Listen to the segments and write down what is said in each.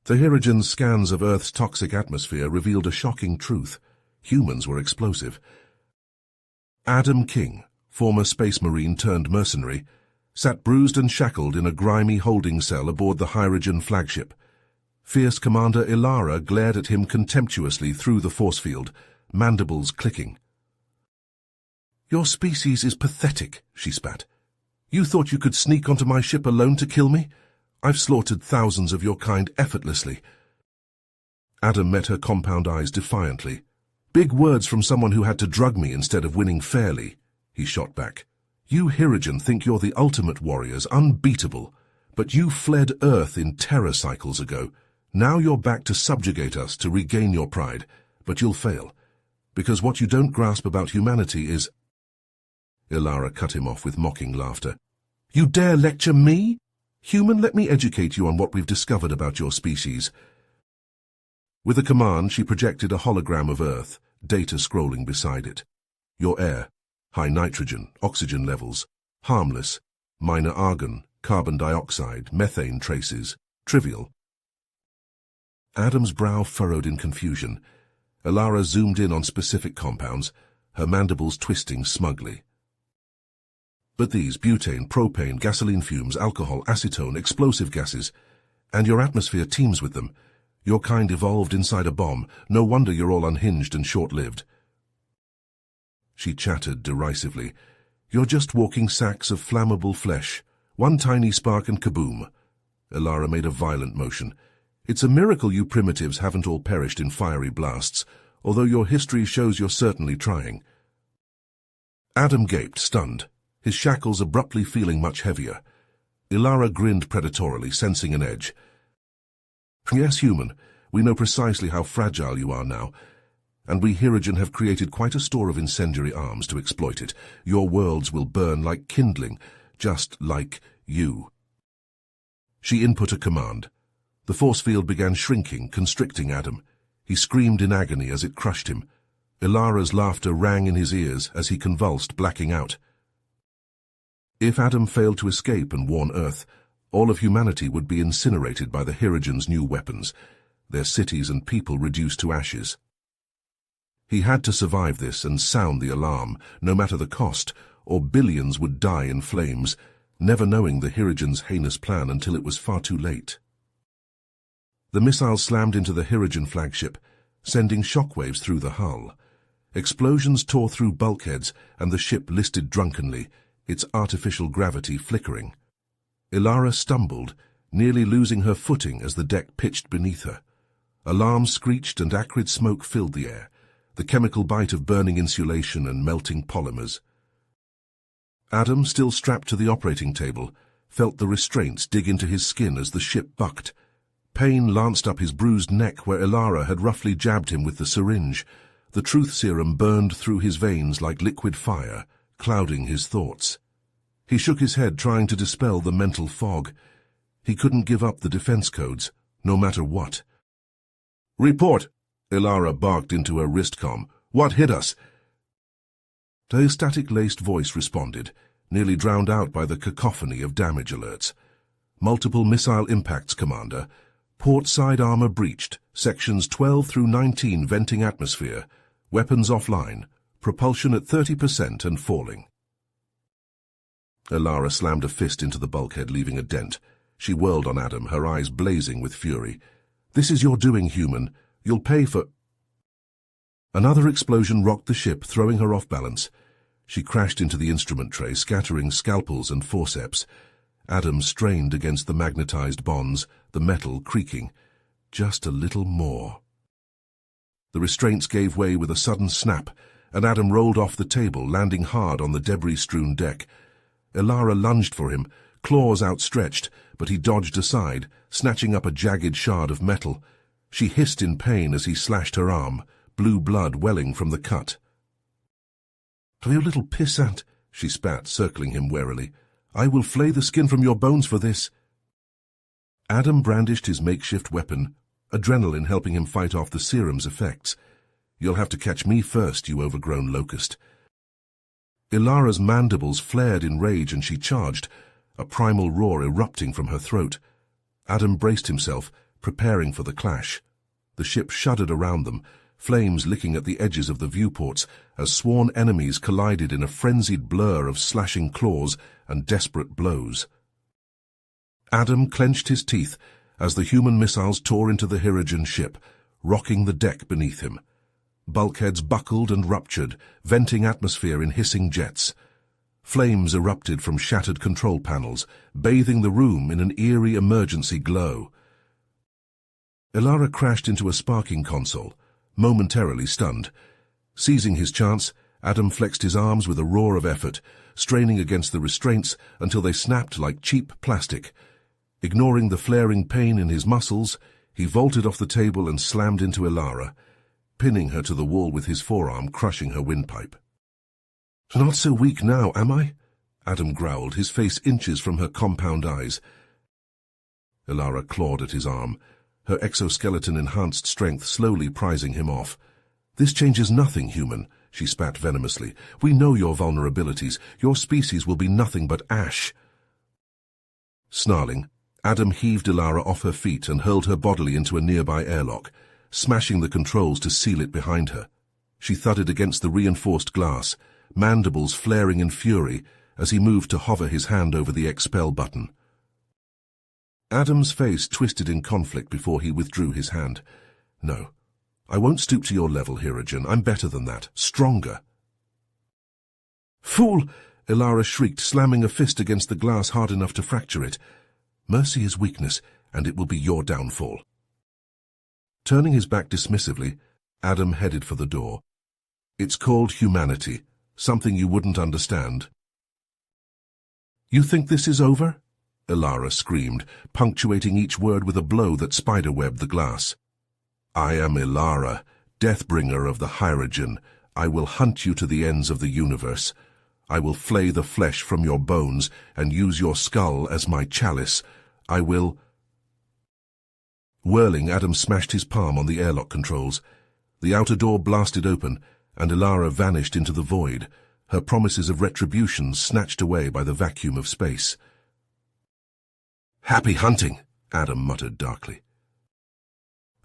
The Hirogen's scans of Earth's toxic atmosphere revealed a shocking truth. Humans were explosive. Adam King, former space marine turned mercenary, sat bruised and shackled in a grimy holding cell aboard the Hirogen flagship. Fierce Commander Ilara glared at him contemptuously through the force field, mandibles clicking. "Your species is pathetic," she spat. "You thought you could sneak onto my ship alone to kill me? I've slaughtered thousands of your kind effortlessly." Adam met her compound eyes defiantly. "Big words from someone who had to drug me instead of winning fairly," he shot back. "You Hirogen think you're the ultimate warriors, unbeatable, but you fled Earth in terror cycles ago. Now you're back to subjugate us to regain your pride, but you'll fail, because what you don't grasp about humanity is—" Ilara cut him off with mocking laughter. "You dare lecture me? Human, let me educate you on what we've discovered about your species." With a command, she projected a hologram of Earth, data scrolling beside it. "Your air, high nitrogen, oxygen levels, harmless, minor argon, carbon dioxide, methane traces, trivial." Adam's brow furrowed in confusion. Ilara zoomed in on specific compounds, her mandibles twisting smugly. "But these, butane, propane, gasoline fumes, alcohol, acetone, explosive gases, and your atmosphere teems with them. Your kind evolved inside a bomb. No wonder you're all unhinged and short-lived." She chattered derisively. "You're just walking sacks of flammable flesh. One tiny spark and kaboom." Ilara made a violent motion. "It's a miracle you primitives haven't all perished in fiery blasts, although your history shows you're certainly trying." Adam gaped, stunned, his shackles abruptly feeling much heavier. Ilara grinned predatorily, sensing an edge. "Yes, human, we know precisely how fragile you are now, and we Hirogen have created quite a store of incendiary arms to exploit it. Your worlds will burn like kindling, just like you." She input a command. The force field began shrinking, constricting Adam. He screamed in agony as it crushed him. Ilara's laughter rang in his ears as he convulsed, blacking out. If Adam failed to escape and warn Earth, all of humanity would be incinerated by the Hirogen's new weapons, their cities and people reduced to ashes. He had to survive this and sound the alarm, no matter the cost, or billions would die in flames, never knowing the Hirogen's heinous plan until it was far too late. The missile slammed into the Hirogen flagship, sending shockwaves through the hull. Explosions tore through bulkheads, and the ship listed drunkenly, its artificial gravity flickering. Ilara stumbled, nearly losing her footing as the deck pitched beneath her. Alarms screeched and acrid smoke filled the air, the chemical bite of burning insulation and melting polymers. Adam, still strapped to the operating table, felt the restraints dig into his skin as the ship bucked. Pain lanced up his bruised neck where Ilara had roughly jabbed him with the syringe. The truth serum burned through his veins like liquid fire, clouding his thoughts. He shook his head, trying to dispel the mental fog. He couldn't give up the defense codes, no matter what. "Report!" Ilara barked into her wristcom. "What hit us?" Her static-laced voice responded, nearly drowned out by the cacophony of damage alerts. "Multiple missile impacts, Commander. Port side armor breached, sections 12 through 19 venting atmosphere, weapons offline, propulsion at 30% and falling." Ilara slammed a fist into the bulkhead, leaving a dent. She whirled on Adam, her eyes blazing with fury. "This is your doing, human. You'll pay for—" Another explosion rocked the ship, throwing her off balance. She crashed into the instrument tray, scattering scalpels and forceps. Adam strained against the magnetized bonds, the metal creaking. Just a little more. The restraints gave way with a sudden snap, and Adam rolled off the table, landing hard on the debris-strewn deck. Ilara lunged for him, claws outstretched, but he dodged aside, snatching up a jagged shard of metal. She hissed in pain as he slashed her arm, blue blood welling from the cut. "You little pissant," she spat, circling him warily. "I will flay the skin from your bones for this." Adam brandished his makeshift weapon, adrenaline helping him fight off the serum's effects. "You'll have to catch me first, you overgrown locust." Ilara's mandibles flared in rage and she charged, a primal roar erupting from her throat. Adam braced himself, preparing for the clash. The ship shuddered around them, flames licking at the edges of the viewports as sworn enemies collided in a frenzied blur of slashing claws and desperate blows. Adam clenched his teeth as the human missiles tore into the Hirogen ship, rocking the deck beneath him. Bulkheads buckled and ruptured, venting atmosphere in hissing jets. Flames erupted from shattered control panels, bathing the room in an eerie emergency glow. Ilara crashed into a sparking console, momentarily stunned. Seizing his chance, Adam flexed his arms with a roar of effort, straining against the restraints until they snapped like cheap plastic. Ignoring the flaring pain in his muscles, he vaulted off the table and slammed into Ilara, pinning her to the wall with his forearm, crushing her windpipe. "Not so weak now, am I?" Adam growled, his face inches from her compound eyes. Ilara clawed at his arm, her exoskeleton-enhanced strength slowly prizing him off. "This changes nothing, human," she spat venomously. "We know your vulnerabilities. Your species will be nothing but ash." Snarling, Adam heaved Ilara off her feet and hurled her bodily into a nearby airlock, smashing the controls to seal it behind her. She thudded against the reinforced glass, mandibles flaring in fury as he moved to hover his hand over the expel button. Adam's face twisted in conflict before he withdrew his hand. "No, I won't stoop to your level, Hirogen. I'm better than that. Stronger." "Fool!" Ilara shrieked, slamming a fist against the glass hard enough to fracture it. "Mercy is weakness, and it will be your downfall." Turning his back dismissively, Adam headed for the door. "It's called humanity, something you wouldn't understand." "You think this is over?" Ilara screamed, punctuating each word with a blow that spiderwebbed the glass. "I am Ilara, Deathbringer of the Hirogen. I will hunt you to the ends of the universe. I will flay the flesh from your bones and use your skull as my chalice. I will—" Whirling, Adam smashed his palm on the airlock controls. The outer door blasted open, and Ilara vanished into the void, her promises of retribution snatched away by the vacuum of space. "Happy hunting," Adam muttered darkly.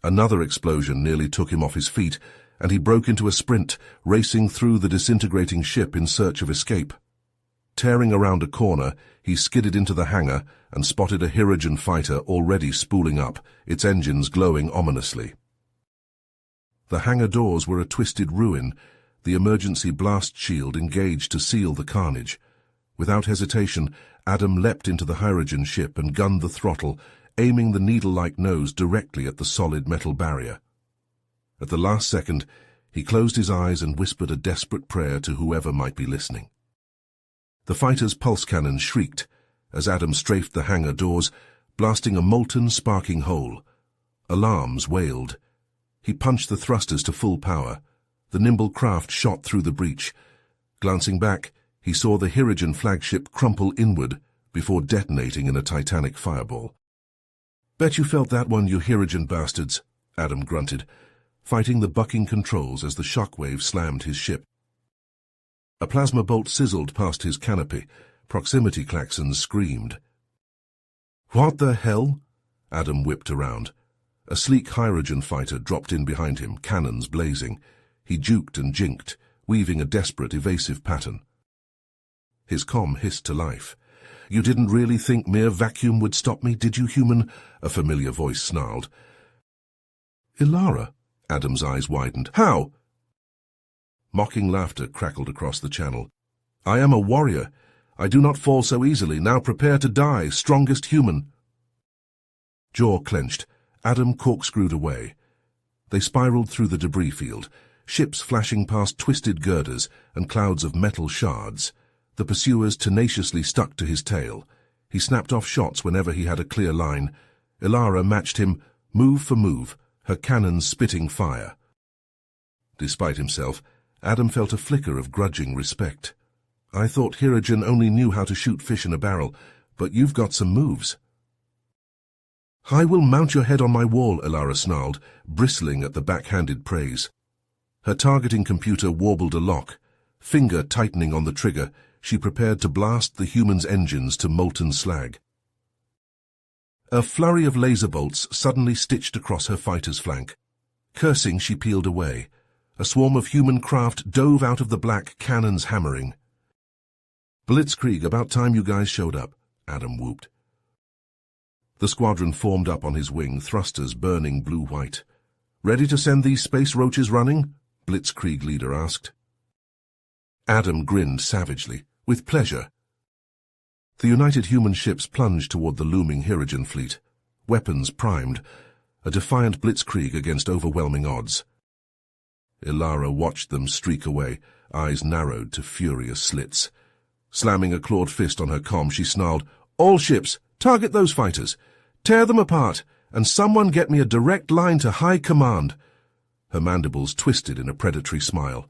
Another explosion nearly took him off his feet, and he broke into a sprint, racing through the disintegrating ship in search of escape. Tearing around a corner, he skidded into the hangar and spotted a Hirogen fighter already spooling up, its engines glowing ominously. The hangar doors were a twisted ruin, the emergency blast shield engaged to seal the carnage. Without hesitation, Adam leapt into the Hirogen ship and gunned the throttle, aiming the needle-like nose directly at the solid metal barrier. At the last second, he closed his eyes and whispered a desperate prayer to whoever might be listening. The fighter's pulse cannon shrieked as Adam strafed the hangar doors, blasting a molten, sparking hole. Alarms wailed. He punched the thrusters to full power. The nimble craft shot through the breach. Glancing back, he saw the Hirogen flagship crumple inward before detonating in a titanic fireball. "Bet you felt that one, you Hirogen bastards," Adam grunted, fighting the bucking controls as the shockwave slammed his ship. A plasma bolt sizzled past his canopy. Proximity klaxons screamed. "What the hell?" Adam whipped around. A sleek Hirogen fighter dropped in behind him, cannons blazing. He juked and jinked, weaving a desperate, evasive pattern. His comm hissed to life. "You didn't really think mere vacuum would stop me, did you, human?" a familiar voice snarled. "Ilara?" Adam's eyes widened. "How?" Mocking laughter crackled across the channel. "I am a warrior. I do not fall so easily. Now prepare to die, strongest human." Jaw clenched, Adam corkscrewed away. They spiraled through the debris field, ships flashing past twisted girders and clouds of metal shards. The pursuers tenaciously stuck to his tail. He snapped off shots whenever he had a clear line. Ilara matched him, move for move, her cannons spitting fire. Despite himself, Adam felt a flicker of grudging respect. "I thought Hirogen only knew how to shoot fish in a barrel, but you've got some moves." "I will mount your head on my wall," Ilara snarled, bristling at the backhanded praise. Her targeting computer warbled a lock. Finger tightening on the trigger, she prepared to blast the human's engines to molten slag. A flurry of laser bolts suddenly stitched across her fighter's flank. Cursing, she peeled away. A swarm of human craft dove out of the black cannons hammering. "Blitzkrieg, about time you guys showed up," Adam whooped. The squadron formed up on his wing, thrusters burning blue-white. "Ready to send these space roaches running?" Blitzkrieg leader asked. Adam grinned savagely, with pleasure. The united human ships plunged toward the looming Hirogen fleet, weapons primed, a defiant blitzkrieg against overwhelming odds. Ilara watched them streak away, eyes narrowed to furious slits. Slamming a clawed fist on her comm, she snarled, "All ships, target those fighters. Tear them apart, and someone get me a direct line to High Command." Her mandibles twisted in a predatory smile.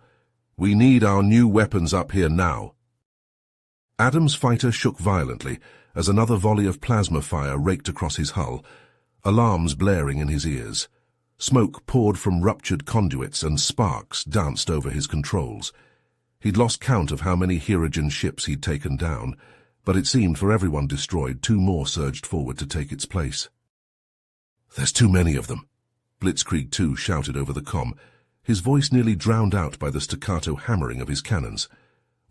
"We need our new weapons up here now." Adam's fighter shook violently as another volley of plasma fire raked across his hull, alarms blaring in his ears. Smoke poured from ruptured conduits and sparks danced over his controls. He'd lost count of how many Hirogen ships he'd taken down, but it seemed for everyone destroyed, 2 more surged forward to take its place. "There's too many of them," Blitzkrieg II shouted over the comm, his voice nearly drowned out by the staccato hammering of his cannons.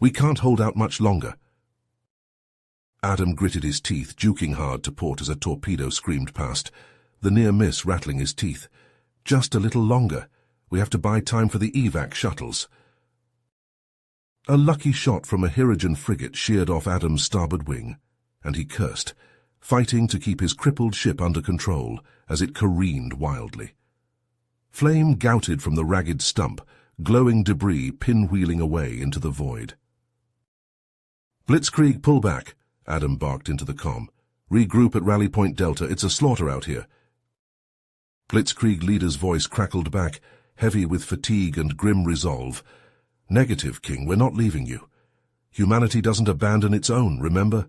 "We can't hold out much longer." Adam gritted his teeth, juking hard to port as a torpedo screamed past, the near miss rattling his teeth. "Just a little longer. We have to buy time for the evac shuttles." A lucky shot from a Hirogen frigate sheared off Adam's starboard wing, and he cursed, fighting to keep his crippled ship under control as it careened wildly. Flame gouted from the ragged stump, glowing debris pinwheeling away into the void. "Blitzkrieg, pull back," Adam barked into the comm. "Regroup at Rally Point Delta. It's a slaughter out here." Blitzkrieg leader's voice crackled back, heavy with fatigue and grim resolve. "Negative, King, we're not leaving you. Humanity doesn't abandon its own, remember?"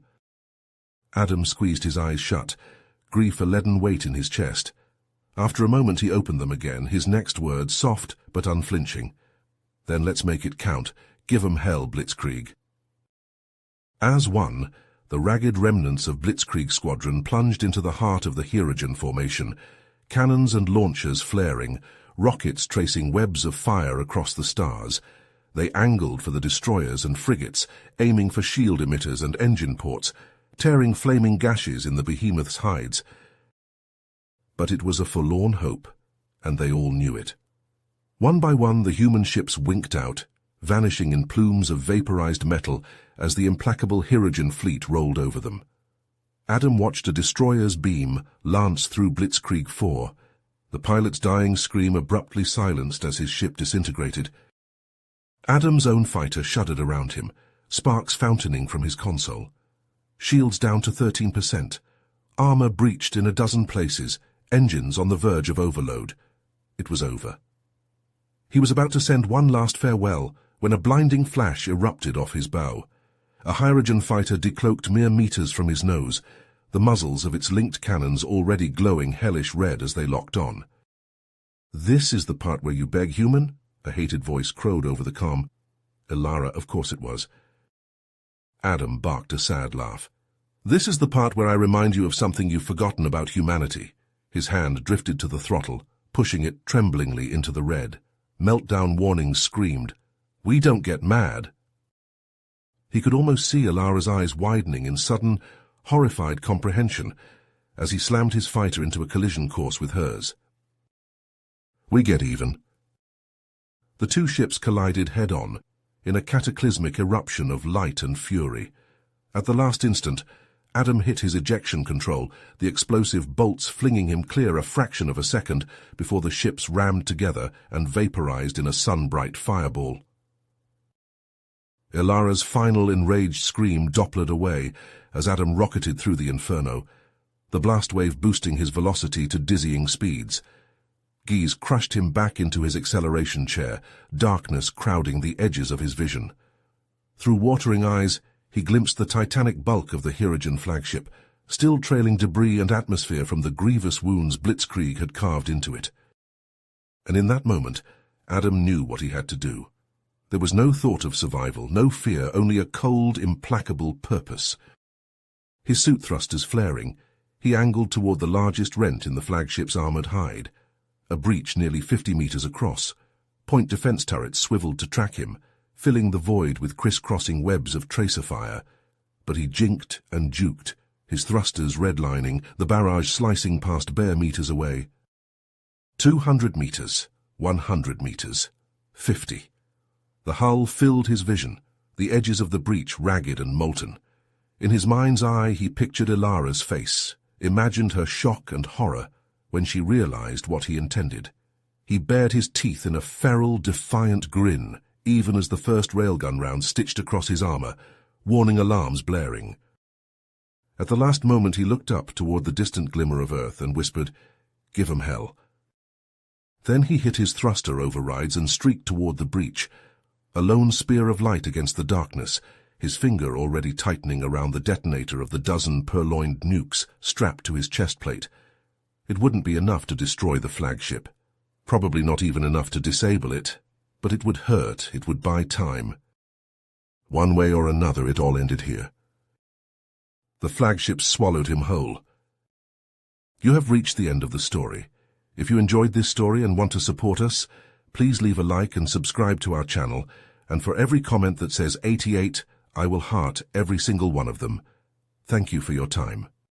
Adam squeezed his eyes shut, grief a leaden weight in his chest. After a moment he opened them again, his next word soft but unflinching. "Then let's make it count. Give 'em hell, Blitzkrieg." As one, the ragged remnants of Blitzkrieg's squadron plunged into the heart of the Hirogen formation, cannons and launchers flaring, rockets tracing webs of fire across the stars. They angled for the destroyers and frigates, aiming for shield emitters and engine ports, tearing flaming gashes in the behemoth's hides. But it was a forlorn hope, and they all knew it. One by one the human ships winked out, vanishing in plumes of vaporized metal as the implacable Hirogen fleet rolled over them. Adam watched a destroyer's beam lance through Blitzkrieg IV, the pilot's dying scream abruptly silenced as his ship disintegrated. Adam's own fighter shuddered around him, sparks fountaining from his console. Shields down to 13%, armor breached in a dozen places, engines on the verge of overload. It was over. He was about to send one last farewell when a blinding flash erupted off his bow. A Hirogen fighter decloaked mere meters from his nose, the muzzles of its linked cannons already glowing hellish red as they locked on. "This is the part where you beg, human?" a hated voice crowed over the comm. Ilara, of course it was. Adam barked a sad laugh. "This is the part where I remind you of something you've forgotten about humanity." His hand drifted to the throttle, pushing it tremblingly into the red. Meltdown warnings screamed, "We don't get mad." He could almost see Ilara's eyes widening in sudden, horrified comprehension as he slammed his fighter into a collision course with hers. "We get even." The 2 ships collided head-on, in a cataclysmic eruption of light and fury. At the last instant, Adam hit his ejection control, the explosive bolts flinging him clear a fraction of a second before the ships rammed together and vaporized in a sun-bright fireball. Ilara's final enraged scream Dopplered away as Adam rocketed through the inferno, the blast wave boosting his velocity to dizzying speeds. Gies crushed him back into his acceleration chair, darkness crowding the edges of his vision. Through watering eyes, he glimpsed the titanic bulk of the Hirogen flagship, still trailing debris and atmosphere from the grievous wounds Blitzkrieg had carved into it. And in that moment, Adam knew what he had to do. There was no thought of survival, no fear, only a cold, implacable purpose. His suit thrusters flaring, He angled toward the largest rent in the flagship's armored hide, a breach nearly 50 meters across. Point defense turrets swiveled to track him, filling the void with crisscrossing webs of tracer fire. But he jinked and juked, his thrusters redlining, the barrage slicing past bare meters away. 200 meters, 100 meters, 50. The hull filled his vision, the edges of the breach ragged and molten. In his mind's eye he pictured Ilara's face, imagined her shock and horror when she realized what he intended. He bared his teeth in a feral, defiant grin, even as the first railgun round stitched across his armor, warning alarms blaring. At the last moment he looked up toward the distant glimmer of Earth and whispered, "Give 'em hell." Then he hit his thruster overrides and streaked toward the breach, a lone spear of light against the darkness, his finger already tightening around the detonator of the dozen purloined nukes strapped to his chest plate. It wouldn't be enough to destroy the flagship. Probably not even enough to disable it, but it would hurt, it would buy time. One way or another, it all ended here. The flagship swallowed him whole. You have reached the end of the story. If you enjoyed this story and want to support us, please leave a like and subscribe to our channel, and for every comment that says 88, I will heart every single one of them. Thank you for your time.